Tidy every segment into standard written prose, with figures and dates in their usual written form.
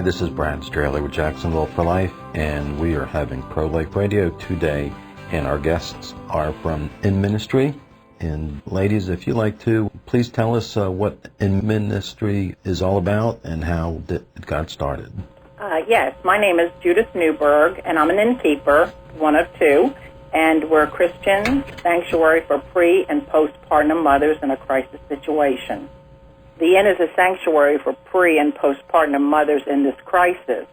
this is Brad Straley with Jacksonville for Life, and we are having Pro-Life Radio today, and our guests are from In Ministry. And ladies, if you'd like to, please tell us what In Ministry is all about and how it got started. Yes, my name is Judith Newberg, and I'm an innkeeper, one of two, and we're a Christian sanctuary for pre- and postpartum mothers in a crisis situation. The Inn is a sanctuary for pre- and postpartum mothers in this crisis.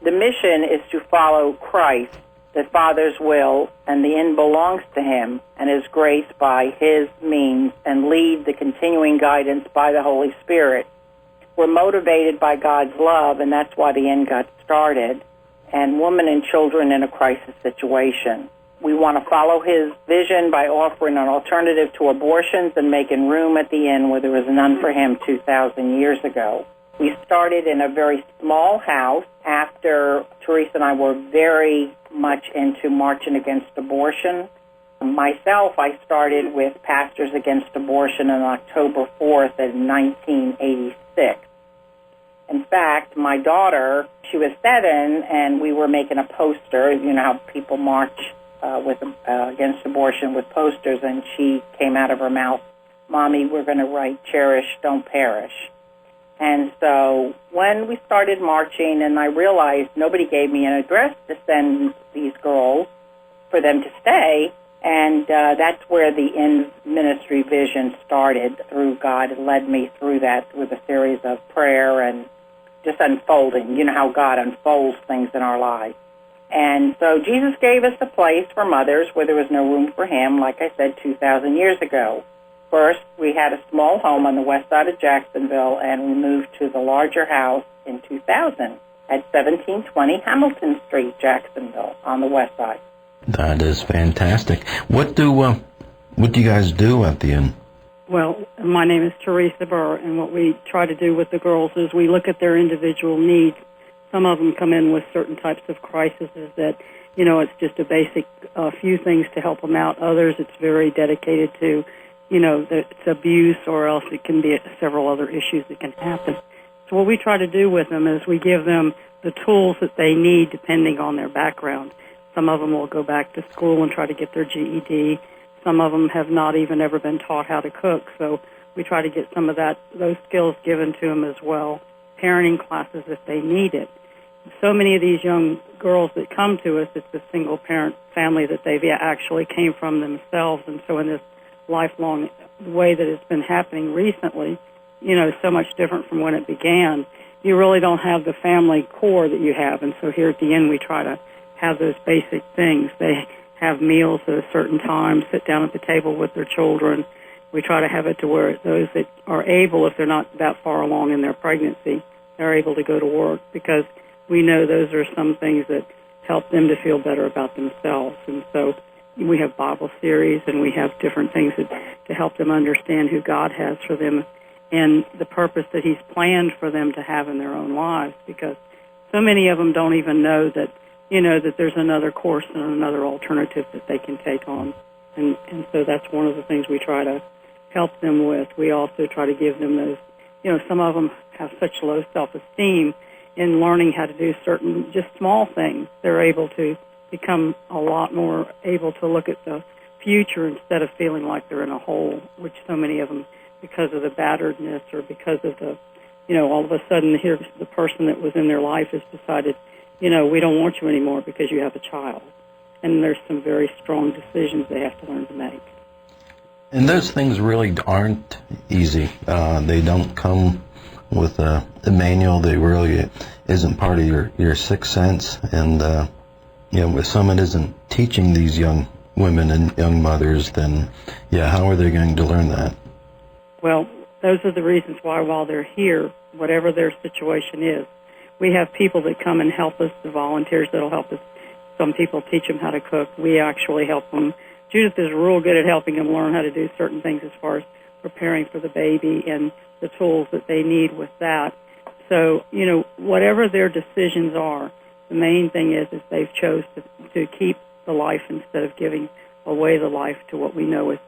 The mission is to follow Christ, the Father's will, and the Inn belongs to Him and is graced by His means and lead the continuing guidance by the Holy Spirit. We're motivated by God's love, and that's why the Inn got started, and women and children in a crisis situation. We want to follow His vision by offering an alternative to abortions and making room at the Inn where there was none for Him 2,000 years ago. We started in a very small house after Teresa and I were very much into marching against abortion. Myself, I started with Pastors Against Abortion on October 4th in 1986. In fact, my daughter, she was 7, and we were making a poster. You know how people march against abortion with posters, and she came out of her mouth, "Mommy, we're going to write, cherish, don't perish." And so when we started marching, and I realized nobody gave me an address to send these girls for them to stay, and that's where the In Ministry vision started. Through God led me through that with a series of prayer and just unfolding. You know how God unfolds things in our lives. And so Jesus gave us a place for mothers where there was no room for Him, like I said, 2,000 years ago. First, we had a small home on the west side of Jacksonville, and we moved to the larger house in 2000 at 1720 Hamilton Street, Jacksonville, on the west side. That is fantastic. What do you guys do at the Inn? Well, my name is Teresa Burr, and what we try to do with the girls is we look at their individual needs. Some of them come in with certain types of crises that, you know, it's just a basic few things to help them out. Others, it's very dedicated to, you know, that it's abuse, or else it can be several other issues that can happen. So what we try to do with them is we give them the tools that they need depending on their background. Some of them will go back to school and try to get their GED. Some of them have not even ever been taught how to cook, so we try to get some of those skills given to them as well. Parenting classes if they need it. So many of these young girls that come to us, it's a single-parent family that they've actually came from themselves, and so in this lifelong way that it's been happening recently, you know, so much different from when it began, you really don't have the family core that you have, and so here at the Inn we try to have those basic things. They have meals at a certain time, sit down at the table with their children. We try to have it to where those that are able, if they're not that far along in their pregnancy, they're able to go to work, because we know those are some things that help them to feel better about themselves. And so we have Bible series, and we have different things to help them understand who God has for them and the purpose that He's planned for them to have in their own lives, because so many of them don't even know that, you know, that there's another course and another alternative that they can take on. And so that's one of the things we try to help them with. We also try to give them those, you know, some of them have such low self-esteem in learning how to do certain, just small things. They're able to become a lot more able to look at the future instead of feeling like they're in a hole, which so many of them, because of the batteredness or because of the, you know, all of a sudden here's the person that was in their life has decided, you know, we don't want you anymore because you have a child. And there's some very strong decisions they have to learn to make. And those things really aren't easy. They don't come with a manual. They really isn't part of your sixth sense. And, you know, if someone isn't teaching these young women and young mothers, then, yeah, how are they going to learn that? Well, those are the reasons why while they're here, whatever their situation is, we have people that come and help us, the volunteers that will help us. Some people teach them how to cook. We actually help them. Judith is real good at helping them learn how to do certain things as far as preparing for the baby and the tools that they need with that. So, you know, whatever their decisions are, the main thing is they've chose to keep the life instead of giving away the life to what we know is,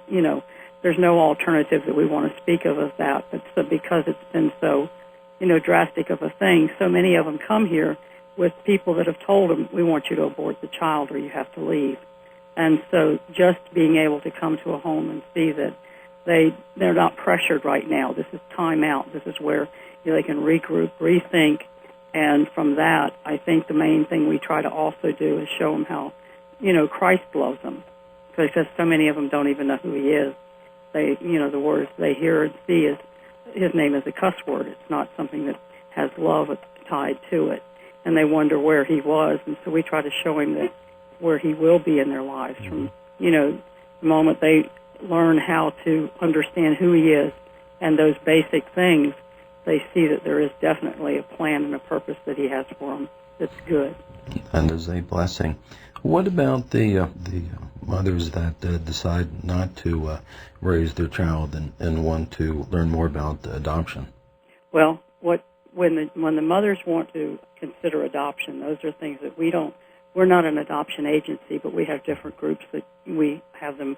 you know, there's no alternative that we want to speak of as that. But so because it's been so drastic of a thing. So many of them come here with people that have told them, we want you to abort the child or you have to leave. And so just being able to come to a home and see that they're not pressured right now. This is time out. This is where they can regroup, rethink, and from that, I think the main thing we try to also do is show them how, Christ loves them, because so many of them don't even know who He is. They, the words they hear and see is His name is a cuss word. It's not something that has love tied to it, and they wonder where He was, and so we try to show Him that where He will be in their lives from, the moment they learn how to understand who He is and those basic things, they see that there is definitely a plan and a purpose that He has for them that's good. And is a blessing. What about the mothers that decide not to raise their child and want to learn more about adoption? Well, when the mothers want to consider adoption, those are things that we're not an adoption agency, but we have different groups that we have them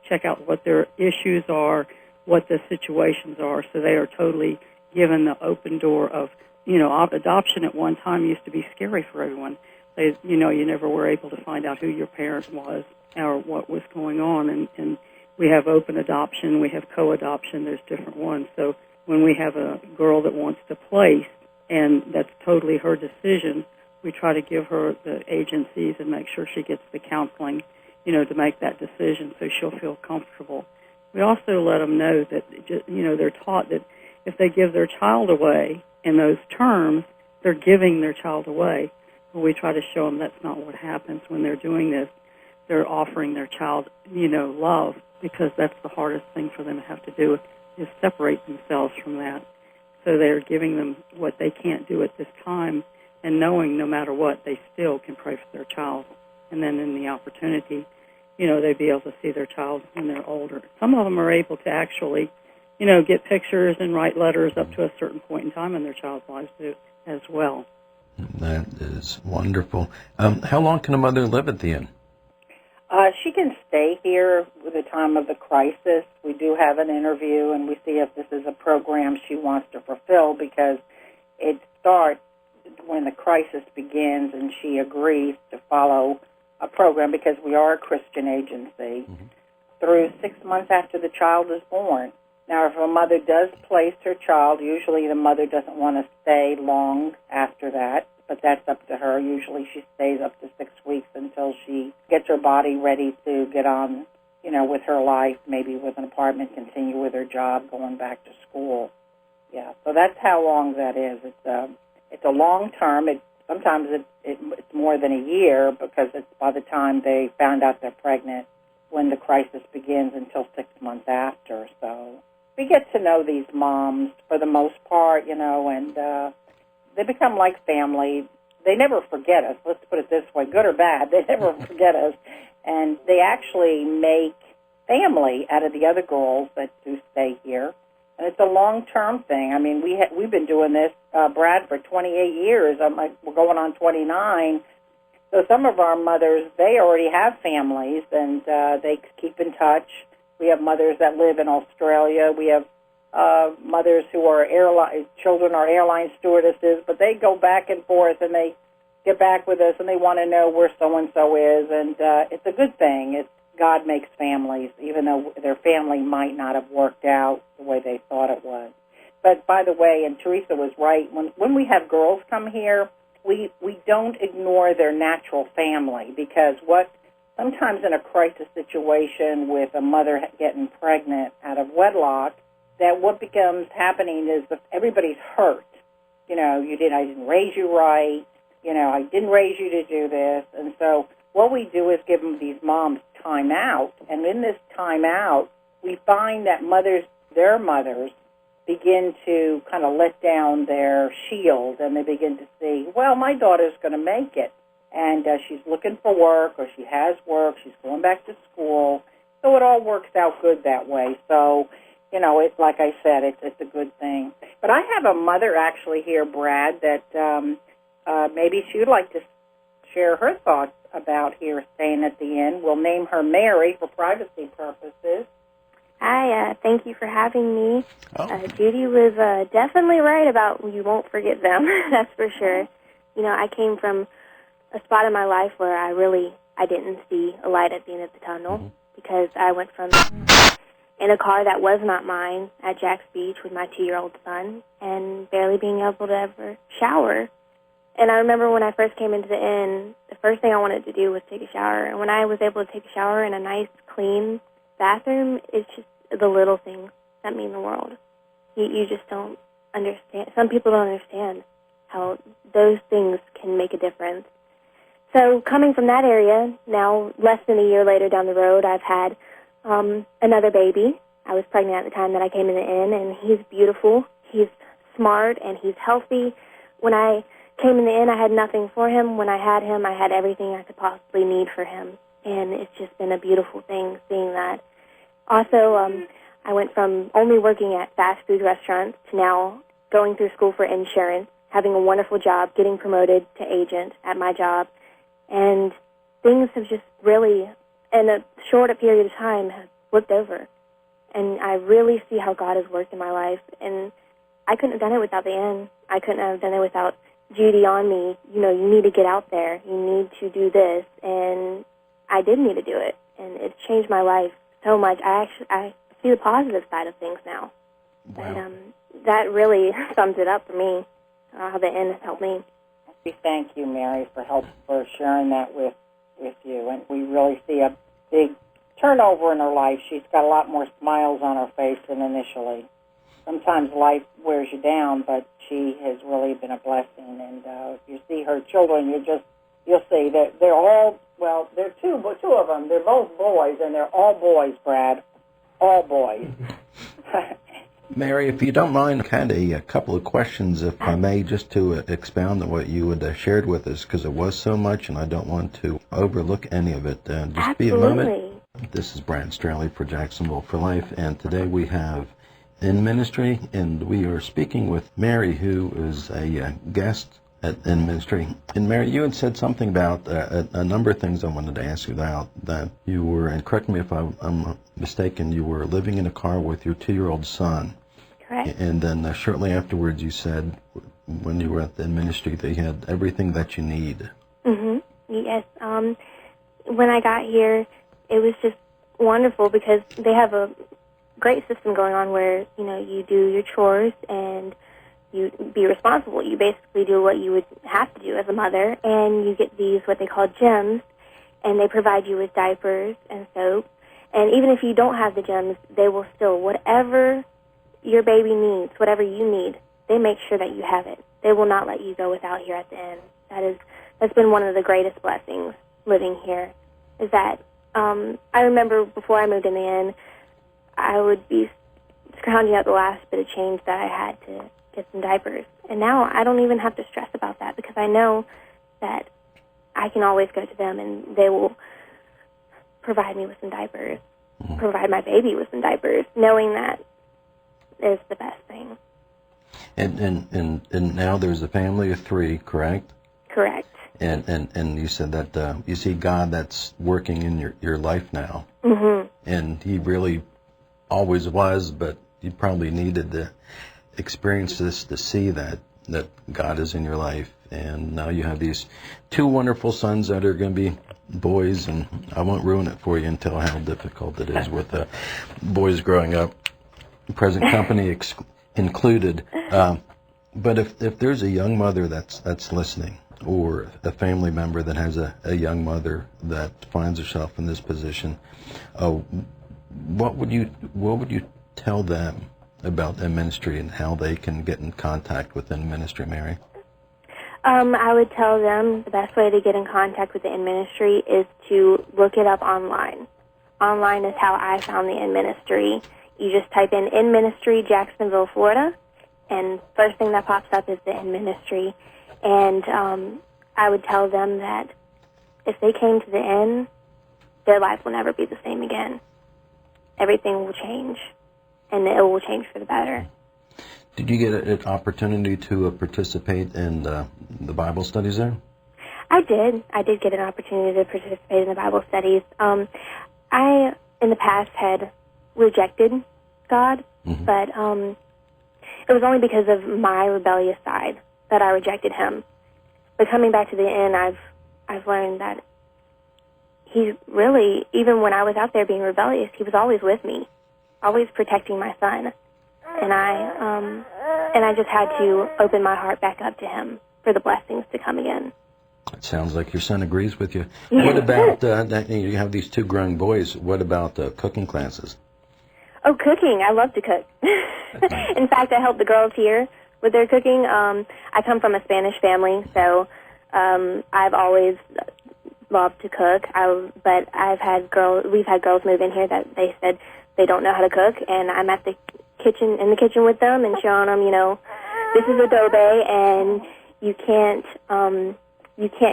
check out what their issues are, what the situations are, so they are totally given the open door of, adoption at one time used to be scary for everyone. You never were able to find out who your parent was or what was going on, and we have open adoption, we have co-adoption, there's different ones. So when we have a girl that wants to place, and that's totally her decision, we try to give her the agencies and make sure she gets the counseling to make that decision so she'll feel comfortable. We also let them know that, they're taught that if they give their child away in those terms, they're giving their child away. But we try to show them that's not what happens when they're doing this. They're offering their child, love, because that's the hardest thing for them to have to do is separate themselves from that. So they're giving them what they can't do at this time and knowing no matter what, they still can pray for their child. And then in the opportunity, they'd be able to see their child when they're older. Some of them are able to actually, get pictures and write letters up to a certain point in time in their child's lives as well. That is wonderful. How long can a mother live at the inn? She can stay here with the time of the crisis. We do have an interview, and we see if this is a program she wants to fulfill, because it starts when the crisis begins and she agrees to follow a program, because we are a Christian agency, through 6 months after the child is born. Now, if a mother does place her child, usually the mother doesn't want to stay long after that, but that's up to her. Usually she stays up to 6 weeks until she gets her body ready to get on, with her life, maybe with an apartment, continue with her job, going back to school. Yeah, so that's how long that is. It's a long term. Sometimes it's more than a year, because it's by the time they found out they're pregnant when the crisis begins until 6 months after. So we get to know these moms for the most part, and they become like family. They never forget us. Let's put it this way, good or bad, they never forget us. And they actually make family out of the other girls that do stay here. And it's a long-term thing. I mean, we've been doing this, Brad, for 28 years. We're going on 29. So some of our mothers, they already have families, and they keep in touch. We have mothers that live in Australia. We have mothers who are children are airline stewardesses, but they go back and forth, and they get back with us, and they want to know where so-and-so is. And it's a good thing. God makes families, even though their family might not have worked out the way they thought it was. But by the way, and Teresa was right, when we have girls come here, we don't ignore their natural family, because sometimes in a crisis situation with a mother getting pregnant out of wedlock, that what becomes happening is that everybody's hurt. I didn't raise you right. I didn't raise you to do this. And so what we do is give them these moms time out. And in this time out, we find that their mothers begin to kind of let down their shield, and they begin to see, well, my daughter's going to make it. And she's looking for work, or she has work, she's going back to school. So it all works out good that way. So, it's like I said, it's a good thing. But I have a mother actually here, Brad, that maybe she would like to share her thoughts about here staying at the inn. We'll name her Mary for privacy purposes. Hi, thank you for having me. Oh. Judy was definitely right about you won't forget them, that's for sure. You know, I came from a spot in my life where I didn't see a light at the end of the tunnel because I went from in a car that was not mine at Jack's Beach with my 2-year-old son and barely being able to ever shower. And I remember when I first came into the inn, the first thing I wanted to do was take a shower. And when I was able to take a shower in a nice, clean bathroom, it's just the little things that mean the world. You just don't understand. Some people don't understand how those things can make a difference. So coming from that area, now less than a year later down the road, I've had another baby. I was pregnant at the time that I came in the inn, and he's beautiful. He's smart, and he's healthy. When I came in the inn, I had nothing for him. When I had him, I had everything I could possibly need for him. And it's just been a beautiful thing seeing that. Also, I went from only working at fast food restaurants to now going through school for insurance, having a wonderful job, getting promoted to agent at my job. And things have just really, in a short period of time, have flipped over. And I really see how God has worked in my life. And I couldn't have done it without the inn. I couldn't have done it without Judy on me. You know, you need to get out there. You need to do this. And I did need to do it. And it's changed my life so much. I see the positive side of things now. Wow. But that really sums it up for me, how the inn has helped me. We thank you, Mary, for sharing that with you. And we really see a big turnover in her life. She's got a lot more smiles on her face than initially. Sometimes life wears you down, but she has really been a blessing. And if you see her children, you'll see that they're all, well, they're two of them. They're both boys, and they're all boys, Brad. All boys. Mary, if you don't mind, I had a couple of questions, if I may, just to expound on what you had shared with us, because it was so much, and I don't want to overlook any of it. Just Absolutely. be a moment. This is Brad Straley for Jacksonville for Life, and today we have In Ministry, and we are speaking with Mary, who is a guest at In Ministry. And Mary, you had said something about a number of things I wanted to ask you about, that you were, and correct me if I'm mistaken, you were living in a car with your 2-year-old son. Correct. And then shortly afterwards you said when you were at the In Ministry they had everything that you need. Mm-hmm. Yes. When I got here, it was just wonderful because they have a great system going on where, you know, you do your chores and you be responsible. You basically do what you would have to do as a mother, and you get these, what they call gems, and they provide you with diapers and soap. And even if you don't have the gems, they will still, whatever your baby needs, whatever you need, they make sure that you have it. They will not let you go without here at the inn. That's been one of the greatest blessings living here, is that I remember before I moved in the inn, I would be scrounging out the last bit of change that I had to get some diapers. And now I don't even have to stress about that because I know that I can always go to them and they will provide me with some diapers, provide my baby with some diapers, knowing that is the best thing. And now there's a family of 3, correct? Correct. And you said that you see God that's working in your life now. Mm-hmm. And He really always was, but you probably needed to experience this to see that God is in your life. And now you have these 2 wonderful sons that are going to be boys, and I won't ruin it for you and tell how difficult it is with boys growing up, present company included. But if there's a young mother that's listening, or a family member that has a young mother that finds herself in this position, what would you tell them about In Ministry and how they can get in contact with In Ministry, Mary? I would tell them the best way to get in contact with the In Ministry is to look it up online. Online is how I found the In Ministry. You just type in Ministry, Jacksonville, Florida, and first thing that pops up is the In Ministry. And I would tell them that if they came to the inn, their life will never be the same again. Everything will change, and it will change for the better. Did you get an opportunity to participate in the Bible studies there? I did. I did get an opportunity to participate in the Bible studies. I, in the past, had rejected God, but it was only because of my rebellious side that I rejected him. But coming back to the end, I've learned that he's really, even when I was out there being rebellious, he was always with me, always protecting my son. And I just had to open my heart back up to him for the blessings to come again. It sounds like your son agrees with you. What about, you have these 2 grown boys, what about cooking classes? Oh, cooking. I love to cook. In fact, I help the girls here with their cooking. I come from a Spanish family, so I've always loved to cook. But we've had girls move in here that they said they don't know how to cook, and I'm at the kitchen with them and showing them, this is adobe, and you can't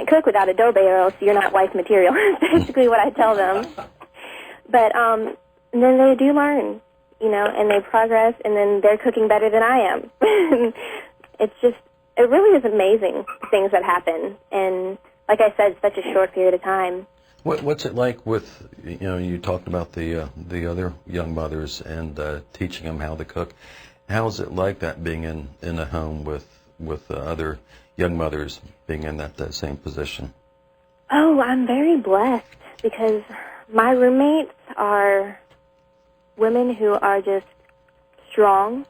cook without adobe, or else you're not wife material. That's basically what I tell them. But and then they do learn, and they progress, and then they're cooking better than I am. It really is amazing, the things that happen. And like I said, such a short period of time. What's it like with, you talked about the other young mothers and teaching them how to cook. How is it like that being in a home with other young mothers being in that same position? Oh, I'm very blessed because my roommates are women who are just strong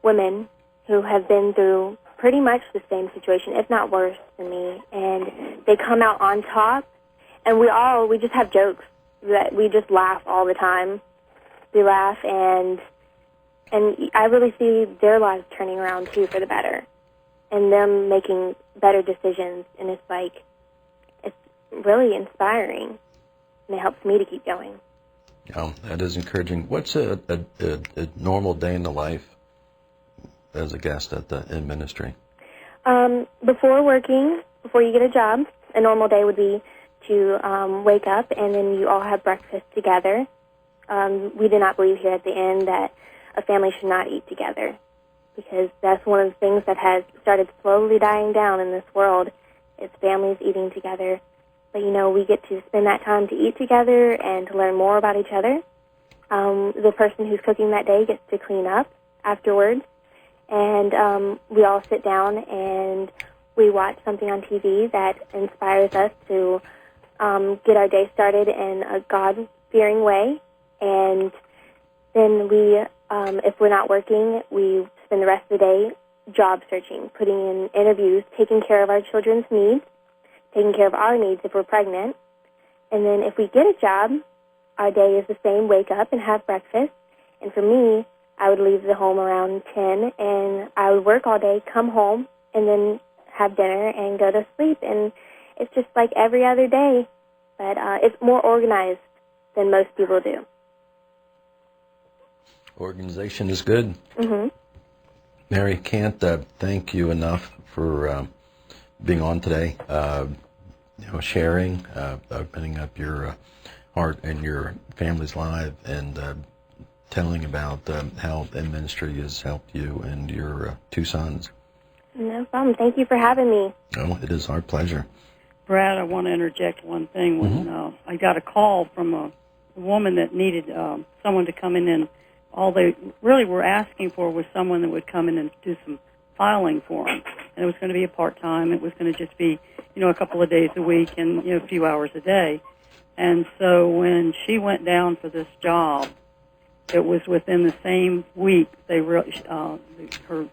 women who have been through pretty much the same situation, if not worse than me, and they come out on top, and we just have jokes that we just laugh all the time. We laugh, and I really see their lives turning around too for the better, and them making better decisions, and it's really inspiring, and it helps me to keep going. Oh, that is encouraging. What's a normal day in the life as a guest in ministry? Before you get a job, a normal day would be to wake up, and then you all have breakfast together. We do not believe here at the Inn that a family should not eat together, because that's one of the things that has started slowly dying down in this world, is families eating together. But, we get to spend that time to eat together and to learn more about each other. The person who's cooking that day gets to clean up afterwards. And we all sit down and we watch something on TV that inspires us to get our day started in a God-fearing way. And then if we're not working, we spend the rest of the day job searching, putting in interviews, taking care of our children's needs, taking care of our needs if we're pregnant. And then if we get a job, our day is the same, wake up and have breakfast. And for me, I would leave the home around 10, and I would work all day, come home, and then have dinner and go to sleep. And it's just like every other day, but it's more organized than most people do. Organization is good. Mm-hmm. Mary, can't thank you enough for being on today, sharing, opening up your heart and your family's life, and telling about how the ministry has helped you and your 2 sons. No problem. Thank you for having me. Oh, it is our pleasure. Brad, I want to interject one thing. When I got a call from a woman that needed someone to come in, and all they really were asking for was someone that would come in and do some filing for them. And it was going to be a part-time. It was going to just be, a couple of days a week and, a few hours a day. And so when she went down for this job, it was within the same week her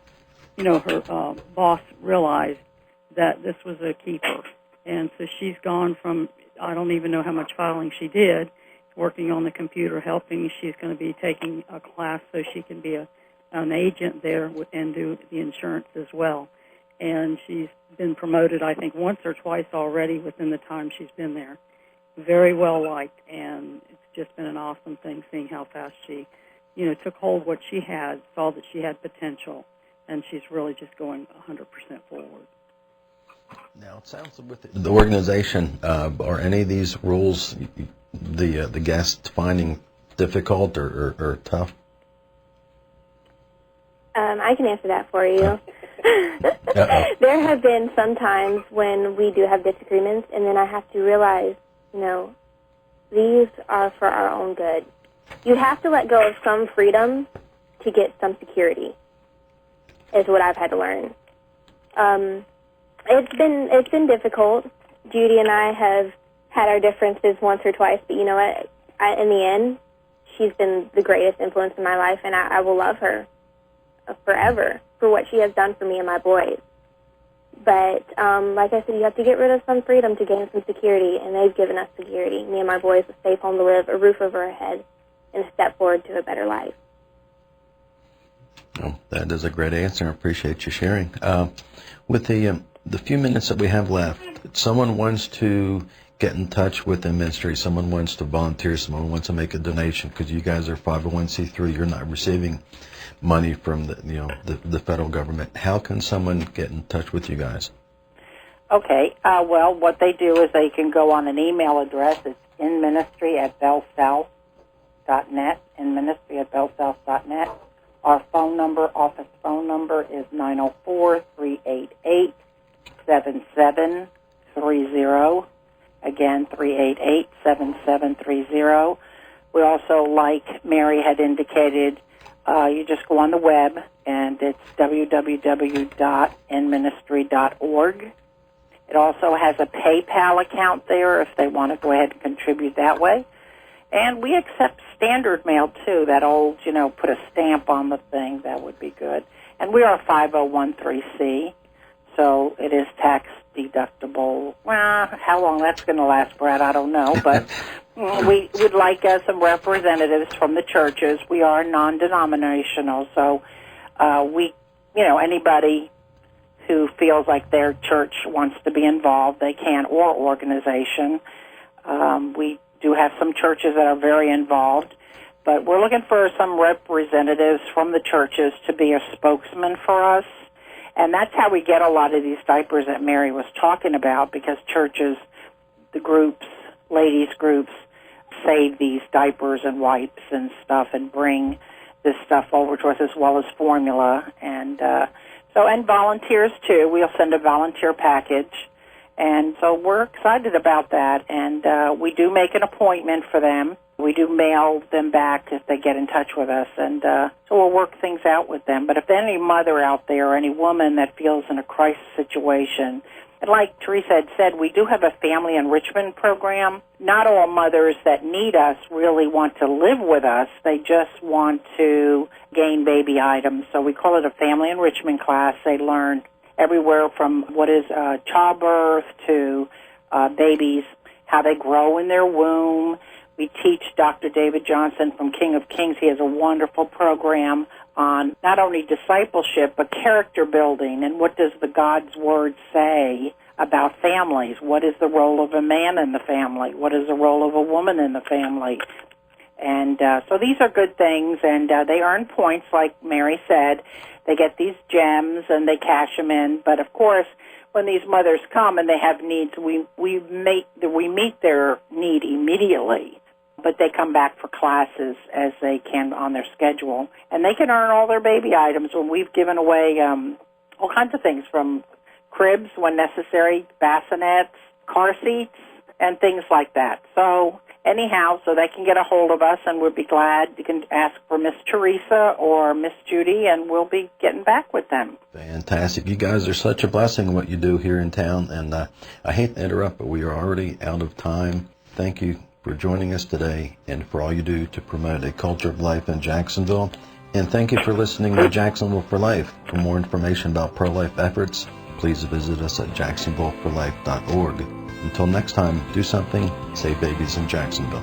boss realized that this was a keeper. And so she's gone from, I don't even know how much filing she did, working on the computer, helping. She's going to be taking a class so she can be an agent there and do the insurance as well. And she's been promoted, I think, once or twice already within the time she's been there. Very well liked, and it's just been an awesome thing seeing how fast she, took hold of what she had, saw that she had potential, and she's really just going 100% forward. Now, it sounds with the organization, are any of these rules the guests finding difficult or tough? I can answer that for you. There have been some times when we do have disagreements, and then I have to realize, these are for our own good. you have to let go of some freedom to get some security, is what I've had to learn. It's been difficult. Judy and I have had our differences once or twice, but you know what? In the end, she's been the greatest influence in my life, and I will love her forever for what she has done for me and my boys. But like I said, you have to get rid of some freedom to gain some security, and they've given us security. Me and my boys a safe home to live, a roof over our head, and a step forward to a better life. Oh, that is a great answer. I appreciate you sharing. With the few minutes that we have left, if someone wants to get in touch with the ministry, someone wants to volunteer, someone wants to make a donation, because you guys are 501c3, you're not receiving money from the federal government. How can someone get in touch with you guys? Okay. Well, what they do is they can go on an email address. It's inministry@bellsouth.net, inministry@bellsouth.net. Our phone number, office phone number, is 904-388-7730. Again, 388-7730. We also, like Mary had indicated, you just go on the web, and it's www.inministry.org. It also has a PayPal account there if they want to go ahead and contribute that way. And we accept standard mail, too, that old, put a stamp on the thing. That would be good. And we are 501c, so it is tax deductible. Well, how long that's going to last, Brad, I don't know. But we would like some representatives from the churches. We are non-denominational, so anybody who feels like their church wants to be involved, they can, or organization. We do have some churches that are very involved, but we're looking for some representatives from the churches to be a spokesman for us. And that's how we get a lot of these diapers that Mary was talking about, because churches, the groups, ladies groups, save these diapers and wipes and stuff and bring this stuff over to us, as well as formula. And and volunteers, too. We'll send a volunteer package. And so we're excited about that. And we do make an appointment for them. We do mail them back if they get in touch with us. And so we'll work things out with them. But if any mother out there or any woman that feels in a crisis situation, and like Teresa had said, we do have a family enrichment program. Not all mothers that need us really want to live with us. They just want to gain baby items. So we call it a family enrichment class. They learn everywhere from what is childbirth to babies, how they grow in their womb. We teach Dr. David Johnson from King of Kings. He has a wonderful program on not only discipleship, but character building, and what does the God's Word say about families? What is the role of a man in the family? What is the role of a woman in the family? And so these are good things, and they earn points, like Mary said. They get these gems, and they cash them in. But, of course, when these mothers come and they have needs, we meet their need immediately. But they come back for classes as they can on their schedule. And they can earn all their baby items. When we've given away all kinds of things, from cribs when necessary, bassinets, car seats, and things like that. So anyhow, so they can get a hold of us, and we'll be glad. You can ask for Miss Teresa or Miss Judy, and we'll be getting back with them. Fantastic. You guys are such a blessing in what you do here in town. And I hate to interrupt, but we are already out of time. Thank you for joining us today and for all you do to promote a culture of life in Jacksonville. And thank you for listening to Jacksonville for Life. For more information about pro-life efforts, please visit us at jacksonvilleforlife.org. Until next time, do something, save babies in Jacksonville.